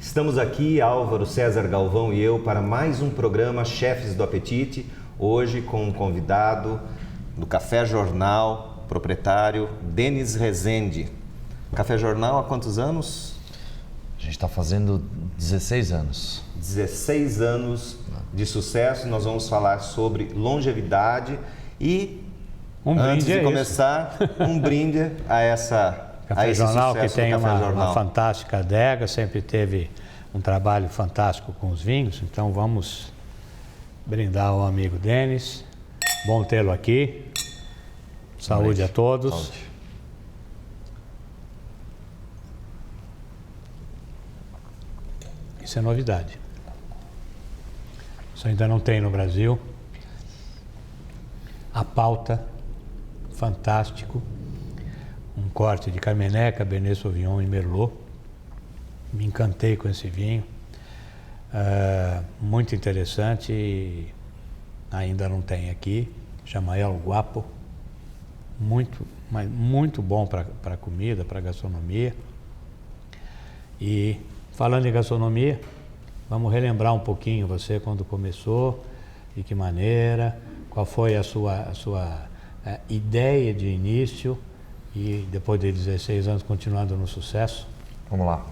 Estamos aqui, Álvaro César Galvão e eu, para mais um programa Chefes do Apetite, hoje com um convidado do Café Jornal, proprietário Denis Rezende. Café Jornal há quantos anos? A gente está fazendo 16 anos. 16 anos de sucesso. Nós vamos falar sobre longevidade e, antes de começar, um brinde a essa... Café Jornal, que tem uma fantástica adega, sempre teve um trabalho fantástico com os vinhos, então vamos brindar ao amigo Denis. Bom tê-lo aqui. Saúde a todos. Saúde. Isso é novidade. Isso ainda não tem no Brasil. A pauta, fantástico. Um corte de Carmené, Cabernet Sauvignon e Merlot. Me encantei com esse vinho. Muito interessante e ainda não tem aqui. Chama El Guapo. Muito bom para comida, para gastronomia. E falando em gastronomia, vamos relembrar um pouquinho você quando começou, de que maneira, qual foi a sua ideia de início. E depois de 16 anos continuando no sucesso? Vamos lá.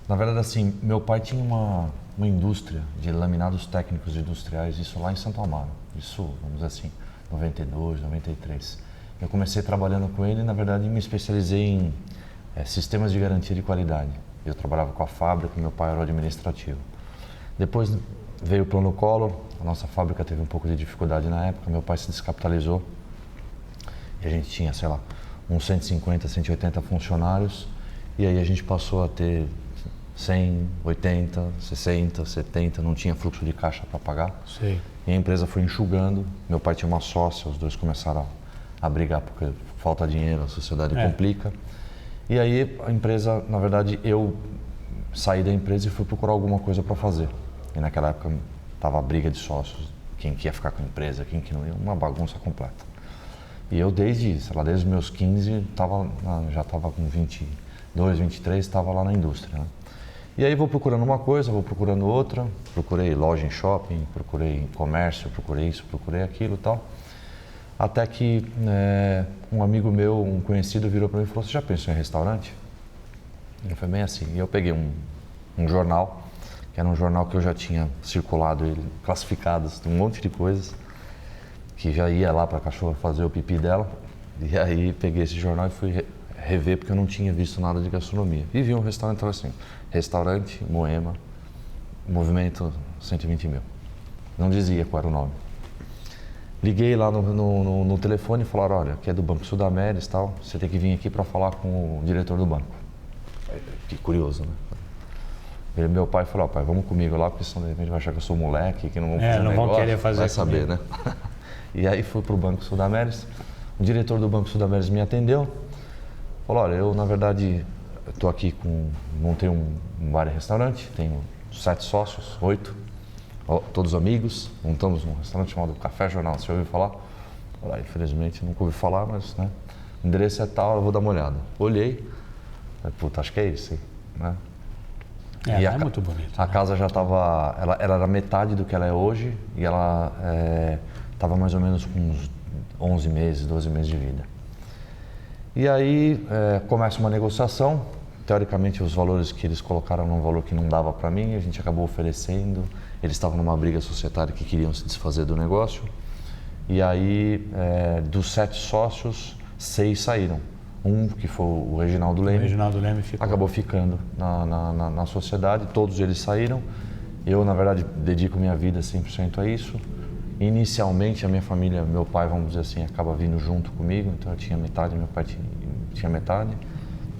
Na verdade, assim, meu pai tinha uma indústria de laminados técnicos industriais, isso lá em Santo Amaro. Isso, vamos dizer assim, 92, 93. Eu comecei trabalhando com ele e, na verdade, me especializei em sistemas de garantia de qualidade. Eu trabalhava com a fábrica, meu pai era o administrativo. Depois veio o Plano Collor, a nossa fábrica teve um pouco de dificuldade na época, meu pai se descapitalizou. E a gente tinha, sei lá, uns 150, 180 funcionários. E aí a gente passou a ter 100, 80, 60, 70, não tinha fluxo de caixa para pagar. Sim. E a empresa foi enxugando. Meu pai tinha uma sócia, os dois começaram a brigar porque falta dinheiro, a sociedade complica. E aí a empresa, na verdade, eu saí da empresa e fui procurar alguma coisa para fazer. E naquela época tava a briga de sócios, quem que ia ficar com a empresa, quem que não ia, uma bagunça completa. E eu desde os meus 15, já estava com 22, 23, estava lá na indústria. Né? E aí vou procurando uma coisa, vou procurando outra, procurei loja em shopping, procurei comércio, procurei isso, procurei aquilo e tal. Até que um amigo meu, um conhecido, virou para mim e falou: você já pensou em restaurante? E foi bem assim. E eu peguei um jornal, que era um jornal que eu já tinha circulado, ele, classificados, um monte de coisas, que já ia lá para a cachorra fazer o pipi dela. E aí peguei esse jornal e fui rever, porque eu não tinha visto nada de gastronomia. E vi um restaurante assim, restaurante Moema, movimento 120 mil. Não dizia qual era o nome. Liguei lá no telefone e falaram: olha, aqui é do Banco Sudameris e tal, você tem que vir aqui para falar com o diretor do banco. Que curioso, né? Meu pai falou: pai, vamos comigo lá, porque senão de repente vai achar que eu sou moleque, que não vão fazer não negócio, vão querer fazer vai saber, comigo. Né? E aí fui para o Banco Sudameris, o diretor do Banco Sudameris me atendeu, falou: olha, eu na verdade estou aqui montei um bar e restaurante, tenho 7 sócios, 8, todos amigos, montamos um restaurante chamado Café Jornal, você ouviu falar? Falei: infelizmente nunca ouvi falar, mas né, o endereço é tal, eu vou dar uma olhada. Olhei, falei: puta, acho que é isso, hein? Né? E é muito bonito. A casa já estava, ela era metade do que ela é hoje e ela estava mais ou menos com uns 11 meses, 12 meses de vida. E aí começa uma negociação, teoricamente os valores que eles colocaram eram um valor que não dava para mim, a gente acabou oferecendo, eles estavam numa briga societária que queriam se desfazer do negócio, e aí dos 7 sócios, 6 saíram. Um, que foi o Reginaldo Leme, acabou ficando na sociedade, todos eles saíram. Eu, na verdade, dedico minha vida 100% a isso. Inicialmente, a minha família, meu pai, vamos dizer assim, acaba vindo junto comigo, então eu tinha metade, meu pai tinha metade.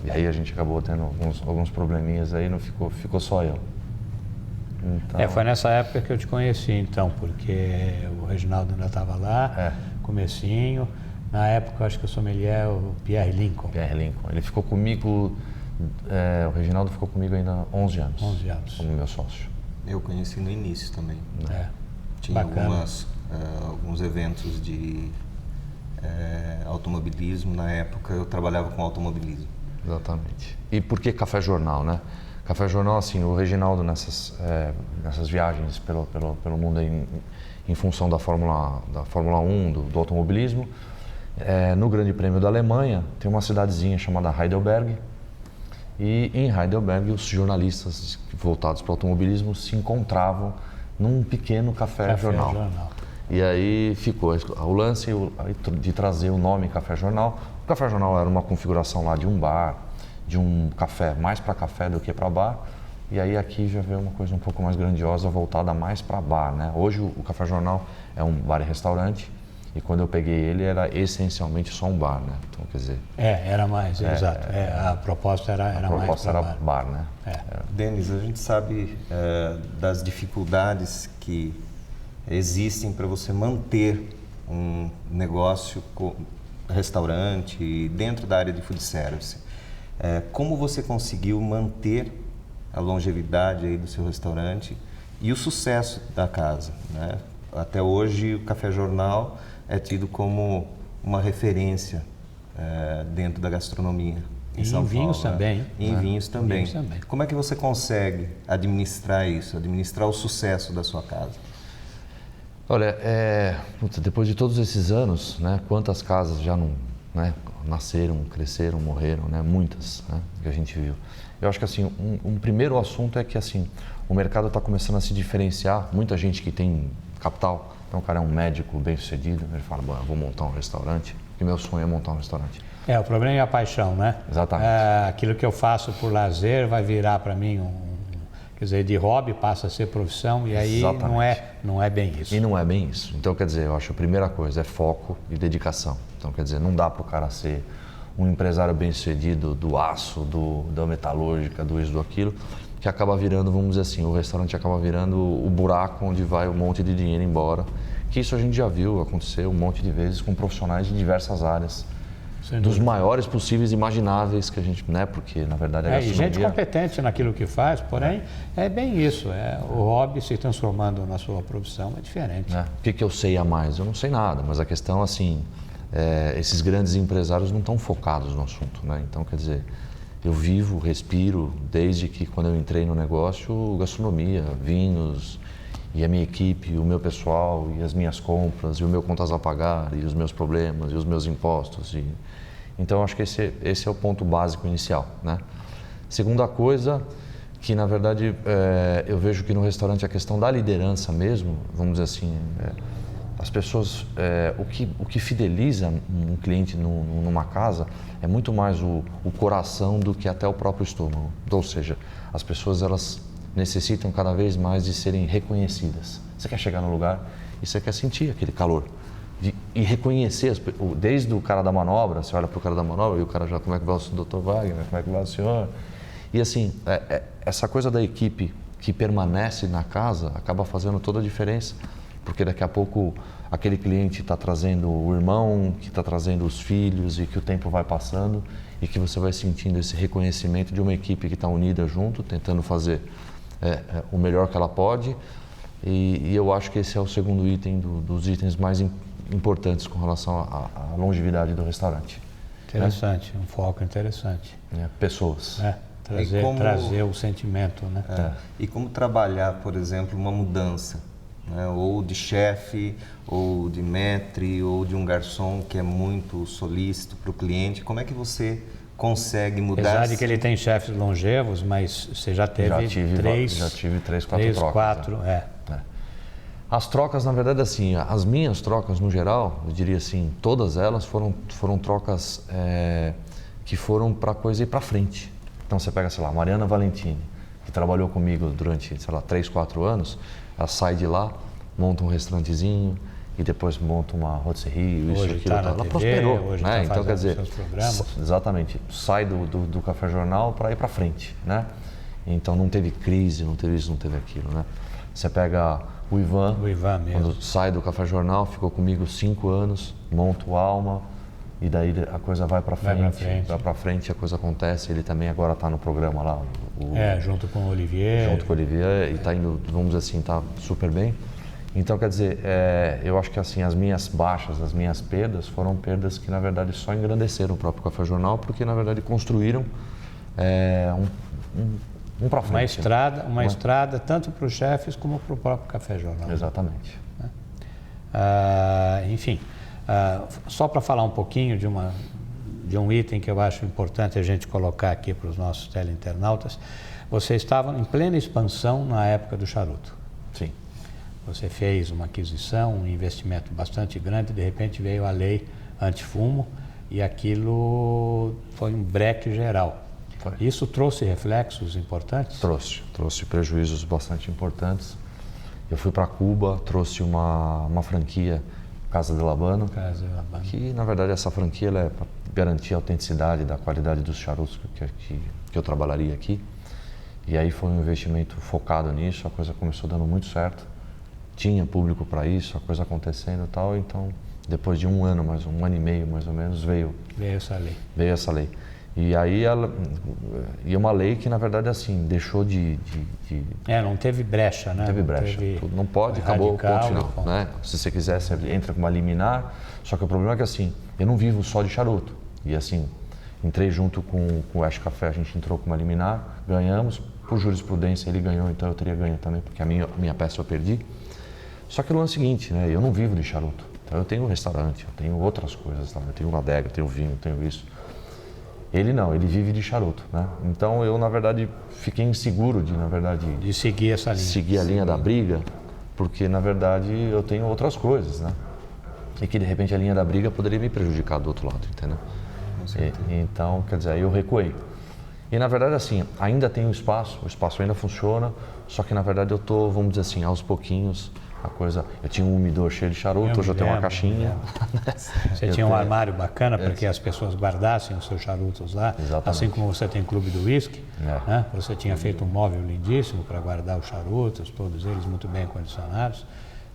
E aí a gente acabou tendo alguns probleminhas aí, não ficou só eu. Então... foi nessa época que eu te conheci, então, porque o Reginaldo ainda estava lá, comecinho. Na época, eu acho que o sommelier é o Pierre Lincoln. Pierre Lincoln. Ele ficou comigo, o Reginaldo ficou comigo ainda 11 anos. 11 anos. Como meu sócio. Eu conheci no início também. Tinha Bacana. alguns eventos de automobilismo. Na época, eu trabalhava com automobilismo. Exatamente. E por que Café Jornal, né? Café Jornal, assim, o Reginaldo nessas viagens pelo mundo em função da Fórmula 1, do automobilismo, no Grande Prêmio da Alemanha tem uma cidadezinha chamada Heidelberg, e em Heidelberg os jornalistas voltados para o automobilismo se encontravam num pequeno café jornal. E aí ficou o lance de trazer o nome Café Jornal. O Café Jornal era uma configuração lá de um bar, de um café, mais para café do que para bar. E aí aqui já veio uma coisa um pouco mais grandiosa, voltada mais para bar, né? Hoje o Café Jornal é um bar e restaurante, e quando eu peguei ele era essencialmente só um bar, né? Então, quer dizer... era mais, exato. A proposta era mais A proposta era bar, né? Denis, a gente sabe das dificuldades que existem para você manter um negócio, restaurante, dentro da área de food service. Como você conseguiu manter a longevidade aí do seu restaurante e o sucesso da casa, né? Até hoje o Café Jornal é tido como uma referência dentro da gastronomia. Em São vinhos Paulo, também. Né? Em vinhos também. Como é que você consegue administrar isso, administrar o sucesso da sua casa? Olha, depois de todos esses anos, né, quantas casas já não, né, nasceram, cresceram, morreram, né, muitas, né, que a gente viu. Eu acho que assim, um primeiro assunto é que assim, o mercado está começando a se diferenciar. Muita gente que tem capital, então o cara é um médico bem-sucedido, ele fala, bom, eu vou montar um restaurante, e meu sonho é montar um restaurante. O problema é a paixão, né? Exatamente. Aquilo que eu faço por lazer vai virar para mim quer dizer, de hobby passa a ser profissão, e aí não é bem isso. E não é bem isso. Então, quer dizer, eu acho que a primeira coisa é foco e dedicação. Então, quer dizer, não dá para o cara ser um empresário bem-sucedido do aço, da metalúrgica, do isso, do aquilo, que acaba virando, vamos dizer assim, o restaurante acaba virando o buraco onde vai um monte de dinheiro embora. Que isso a gente já viu acontecer um monte de vezes com profissionais de diversas áreas. Dos maiores possíveis imagináveis que a gente, né? Porque na verdade a gastronomia... E gente competente naquilo que faz, porém é bem isso, o hobby se transformando na sua profissão é diferente. O que eu sei a mais? Eu não sei nada, mas a questão assim, esses grandes empresários não estão focados no assunto, né? Então, quer dizer, eu vivo, respiro, desde que quando eu entrei no negócio, gastronomia, vinhos, e a minha equipe, o meu pessoal, e as minhas compras, e o meu contas a pagar, e os meus problemas, e os meus impostos. Então, acho que esse é o ponto básico inicial, né? Segunda coisa, que na verdade eu vejo que no restaurante a questão da liderança mesmo, vamos dizer assim, as pessoas, o que fideliza um cliente numa casa é muito mais o coração do que até o próprio estômago. Ou seja, as pessoas elas necessitam cada vez mais de serem reconhecidas. Você quer chegar no lugar e você quer sentir aquele calor. E reconhecer, desde o cara da manobra, você olha para o cara da manobra e o cara já, como é que vai o Dr. Wagner, como é que vai o senhor? E assim, essa coisa da equipe que permanece na casa acaba fazendo toda a diferença, porque daqui a pouco aquele cliente está trazendo o irmão, que está trazendo os filhos e que o tempo vai passando e que você vai sentindo esse reconhecimento de uma equipe que está unida junto, tentando fazer o melhor que ela pode, e eu acho que esse é o segundo item dos itens mais importantes com relação à longevidade do restaurante. Interessante, um foco interessante. Pessoas. Trazer o sentimento, né? E como trabalhar, por exemplo, uma mudança, né? Ou de chefe, ou de maître, ou de um garçom que é muito solícito para o cliente, como é que você consegue mudar? Apesar de que ele tem chefes longevos, mas você já teve já tive três, quatro trocas. As trocas, na verdade, assim, as minhas trocas no geral, eu diria assim, todas elas foram trocas que foram para a coisa ir para frente. Então você pega, sei lá, Mariana Valentini, que trabalhou comigo durante, sei lá, 3, 4 anos, ela sai de lá, monta um restaurantezinho e depois monta uma rotisserie, isso, aquilo, ela TV, prosperou, hoje né? Então, quer dizer, exatamente, sai do Café Jornal para ir para frente, né? Então não teve crise, não teve isso, não teve aquilo, né? Você pega o Ivan mesmo. Quando sai do Café Jornal, ficou comigo 5 anos, monta o Alma e daí a coisa vai para frente, a coisa acontece. Ele também agora está no programa lá. Junto com o Olivier. E está indo, vamos dizer assim, está super bem. Então, quer dizer, eu acho que assim, as minhas baixas, as minhas perdas foram perdas que na verdade só engrandeceram o próprio Café Jornal, porque na verdade construíram um para frente. Uma estrada tanto para os chefes como para o próprio Café Jornal. Exatamente. Enfim, só para falar um pouquinho de um item que eu acho importante a gente colocar aqui para os nossos teleinternautas, você estava em plena expansão na época do charuto. Sim. Você fez uma aquisição, um investimento bastante grande, de repente veio a lei antifumo e aquilo foi um breque geral. Foi. Isso trouxe reflexos importantes? Trouxe prejuízos bastante importantes. Eu fui para Cuba, trouxe uma franquia, Casa de L'Habano, que na verdade essa franquia ela é para garantir a autenticidade da qualidade dos charutos que eu trabalharia aqui. E aí foi um investimento focado nisso, a coisa começou dando muito certo. Tinha público para isso, a coisa acontecendo e tal, então depois de um ano e meio mais ou menos, veio essa lei. E aí e uma lei que na verdade assim, deixou não teve brecha, né? Não teve brecha. Não pode, acabou o ponto final, né? Se você quiser, você entra com uma liminar, só que o problema é que assim, eu não vivo só de charuto. E assim, entrei junto com o Ash Café, a gente entrou com uma liminar, ganhamos, por jurisprudência ele ganhou, então eu teria ganho também, porque a minha peça eu perdi. Só que o lance é o seguinte, né? Eu não vivo de charuto. Então eu tenho um restaurante, eu tenho outras coisas, tá? Eu tenho uma adega, eu tenho vinho, eu tenho isso. Ele não, ele vive de charuto, né? Então eu, na verdade, fiquei inseguro de seguir essa linha. Seguir a linha da briga, porque, na verdade, eu tenho outras coisas, né? E que, de repente, a linha da briga poderia me prejudicar do outro lado, entendeu? Então, quer dizer, aí eu recuei. E, na verdade, assim, ainda tem o espaço ainda funciona, só que, na verdade, eu tô, vamos dizer assim, aos pouquinhos, a coisa... Eu tinha um umidor cheio de charuto, hoje eu tenho uma caixinha. Você tinha um armário bacana para que as pessoas guardassem os seus charutos lá. Exatamente. Assim como você tem clube do whisky, né? Você tinha feito um móvel lindíssimo para guardar os charutos, todos eles muito bem condicionados.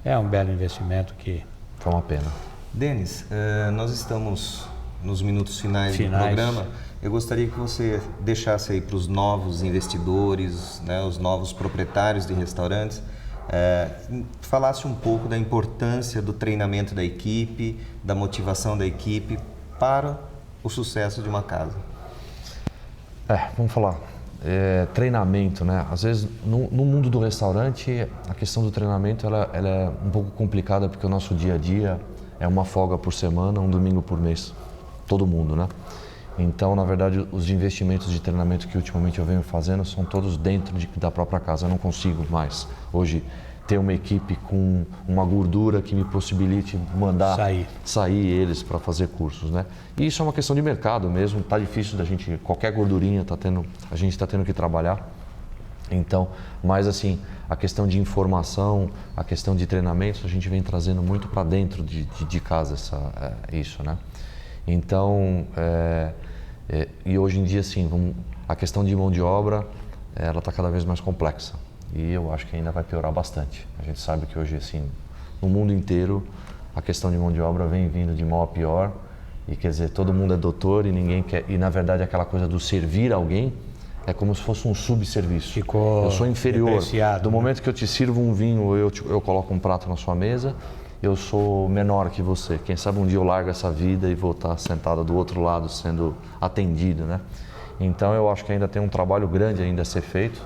É um belo investimento que... Foi uma pena. Denis, nós estamos nos minutos finais do programa. Eu gostaria que você deixasse aí para os novos investidores, né, os novos proprietários de restaurantes, falasse um pouco da importância do treinamento da equipe, da motivação da equipe para o sucesso de uma casa. Vamos falar. Treinamento, né? Às vezes, no mundo do restaurante, a questão do treinamento ela é um pouco complicada porque o nosso dia a dia é uma folga por semana, um domingo por mês. Todo mundo, né? Então, na verdade, os investimentos de treinamento que ultimamente eu venho fazendo são todos dentro da própria casa. Eu não consigo mais hoje ter uma equipe com uma gordura que me possibilite mandar sair eles para fazer cursos, né? E isso é uma questão de mercado mesmo. Tá difícil da gente, qualquer gordurinha a gente está tendo que trabalhar. Então, mas assim, a questão de informação, a questão de treinamentos, a gente vem trazendo muito para dentro de casa isso, né? Então, e hoje em dia, assim, a questão de mão de obra, ela está cada vez mais complexa. E eu acho que ainda vai piorar bastante. A gente sabe que hoje, assim, no mundo inteiro, a questão de mão de obra vem vindo de mal a pior. E quer dizer, todo mundo é doutor e ninguém quer... E, na verdade, aquela coisa do servir alguém é como se fosse um subserviço. Eu sou inferior. Do momento que eu te sirvo um vinho, eu coloco um prato na sua mesa... Eu sou menor que você. Quem sabe um dia eu largo essa vida e vou estar sentada do outro lado sendo atendido, né? Então eu acho que ainda tem um trabalho grande ainda a ser feito.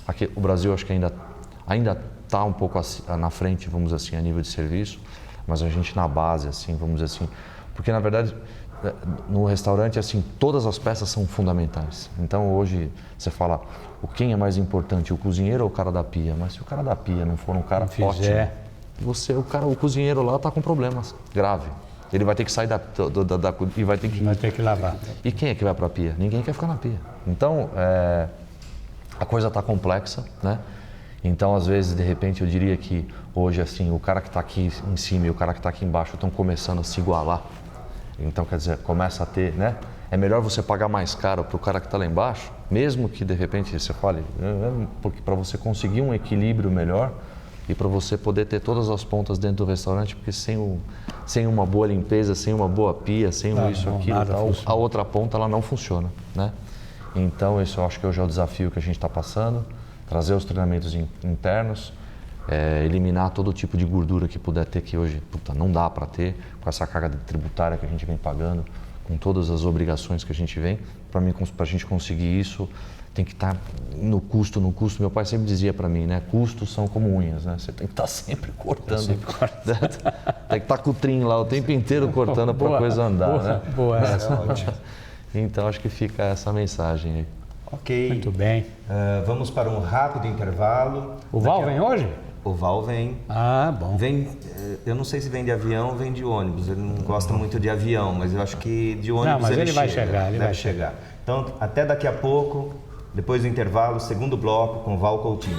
Aqui, o Brasil acho que ainda está um pouco na frente, vamos dizer assim, a nível de serviço, mas a gente na base, assim, vamos dizer assim, porque na verdade no restaurante assim todas as peças são fundamentais. Então hoje você fala quem é mais importante, o cozinheiro ou o cara da pia? Mas se o cara da pia não for um cara ótimo, o cozinheiro lá está com problemas graves. Ele vai ter que sair e vai ter que lavar. E quem é que vai para a pia? Ninguém quer ficar na pia. Então, a coisa está complexa, né? Então, às vezes, de repente, eu diria que hoje, assim, o cara que está aqui em cima e o cara que está aqui embaixo estão começando a se igualar. Então, quer dizer, começa a ter, né? É melhor você pagar mais caro para o cara que está lá embaixo, mesmo que, de repente, você fale, porque para você conseguir um equilíbrio melhor, e para você poder ter todas as pontas dentro do restaurante, porque sem uma boa limpeza, sem uma boa pia, sem isso, aquilo, tal, a outra ponta ela não funciona, né? Então, isso eu acho que hoje é o desafio que a gente está passando, trazer os treinamentos internos, eliminar todo tipo de gordura que puder ter, que hoje não dá para ter, com essa carga tributária que a gente vem pagando, com todas as obrigações que a gente vem, para a gente conseguir isso, tem que estar no custo. Meu pai sempre dizia para mim, né? Custos são como unhas, né? Você tem que estar sempre cortando. Tem que estar com o trim lá o tempo inteiro cortando para a coisa andar, né? Boa, essa é ótimo. Então acho que fica essa mensagem aí. Ok. Muito bem. Vamos para um rápido intervalo. O Val vem hoje? O Val vem. Ah, bom. Vem, eu não sei se vem de avião ou vem de ônibus. Ele não gosta muito de avião, mas eu acho que de ônibus não, mas ele vai chegar. Ele vai chegar. Então, até daqui a pouco, depois do intervalo, segundo bloco com Val Coutinho.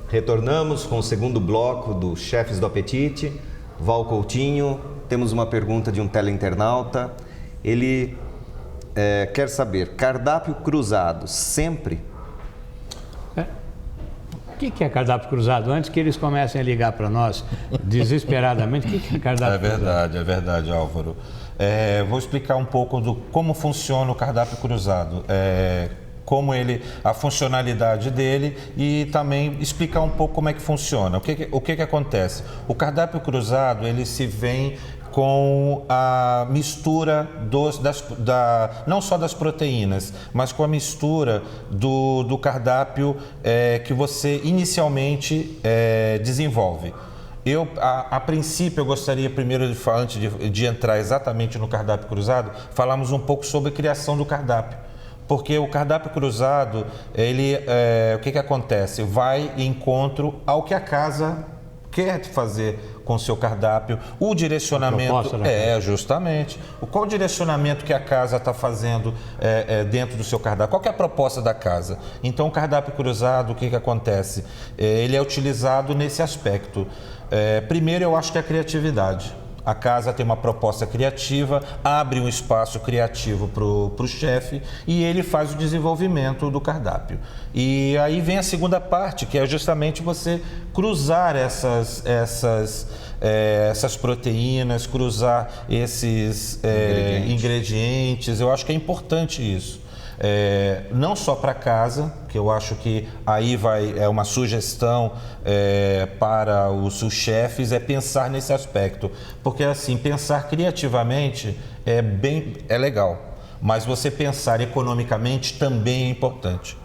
Retornamos com o segundo bloco do Chefes do Apetite. Val Coutinho, temos uma pergunta de um teleinternauta. Ele quer saber, cardápio cruzado sempre? O que é cardápio cruzado? Antes que eles comecem a ligar para nós desesperadamente, o que é cardápio cruzado? É verdade, Álvaro. Vou explicar um pouco do como funciona o cardápio cruzado. A funcionalidade dele e também explicar um pouco como é que funciona. O que acontece? O cardápio cruzado, ele se vem com a mistura não só das proteínas, mas com a mistura do cardápio que você inicialmente desenvolve. A princípio, eu gostaria primeiro, antes de entrar exatamente no cardápio cruzado, falarmos um pouco sobre a criação do cardápio. Porque o cardápio cruzado, o que acontece? Vai em encontro ao que a casa quer fazer com o seu cardápio, o direcionamento justamente. Qual o direcionamento que a casa está fazendo dentro do seu cardápio? Qual que é a proposta da casa? Então, o cardápio cruzado, o que acontece? Ele é utilizado nesse aspecto. Primeiro, eu acho que é a criatividade. A casa tem uma proposta criativa, abre um espaço criativo para o chefe e ele faz o desenvolvimento do cardápio. E aí vem a segunda parte, que é justamente você cruzar essas proteínas, cruzar esses ingredientes. Eu acho que é importante isso. Não só para casa, que eu acho que aí é uma sugestão para os chefes, é pensar nesse aspecto, porque assim, pensar criativamente é legal, mas você pensar economicamente também é importante.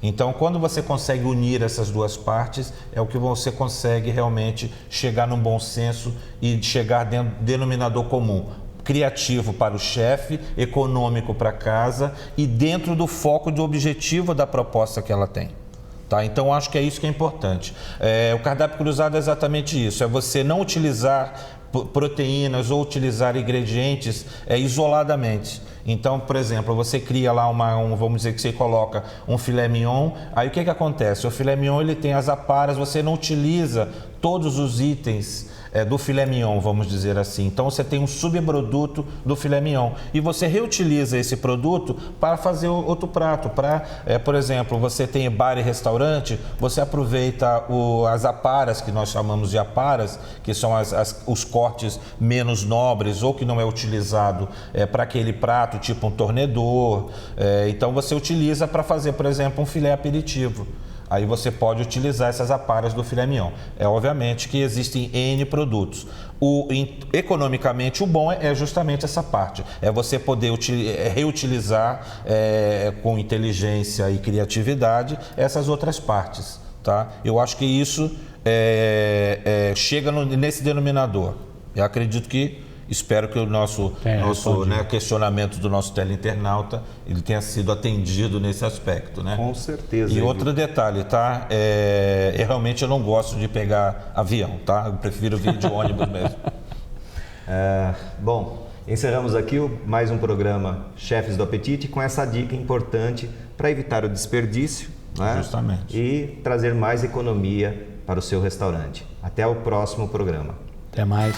Então, quando você consegue unir essas duas partes, é o que você consegue realmente chegar num bom senso e chegar dentro do denominador comum. Criativo para o chefe, econômico para casa e dentro do foco do objetivo da proposta que ela tem. Tá? Então, acho que é isso que é importante. O cardápio cruzado é exatamente isso, é você não utilizar proteínas ou utilizar ingredientes isoladamente. Então, por exemplo, você cria lá vamos dizer que você coloca um filé mignon, aí o que acontece? O filé mignon, ele tem as aparas, você não utiliza todos os itens do filé mignon, vamos dizer assim. Então você tem um subproduto do filé mignon e você reutiliza esse produto para fazer outro prato. Por exemplo, você tem bar e restaurante, você aproveita as aparas, que nós chamamos de aparas, que são os cortes menos nobres ou que não é utilizado para aquele prato, tipo um tornedor. Então você utiliza para fazer, por exemplo, um filé aperitivo. Aí você pode utilizar essas aparas do filé mignon. Obviamente que existem N produtos. Economicamente, o bom é justamente essa parte. É você poder reutilizar com inteligência e criatividade essas outras partes. Tá? Eu acho que isso chega nesse denominador. Eu acredito que... Espero que o nosso questionamento do nosso teleinternauta ele tenha sido atendido nesse aspecto, né? Com certeza. E outro detalhe, tá? Realmente eu não gosto de pegar avião, tá? Eu prefiro vir de ônibus mesmo. Bom, encerramos aqui mais um programa Chefes do Apetite com essa dica importante para evitar o desperdício, né? Justamente. E trazer mais economia para o seu restaurante. Até o próximo programa. Até mais.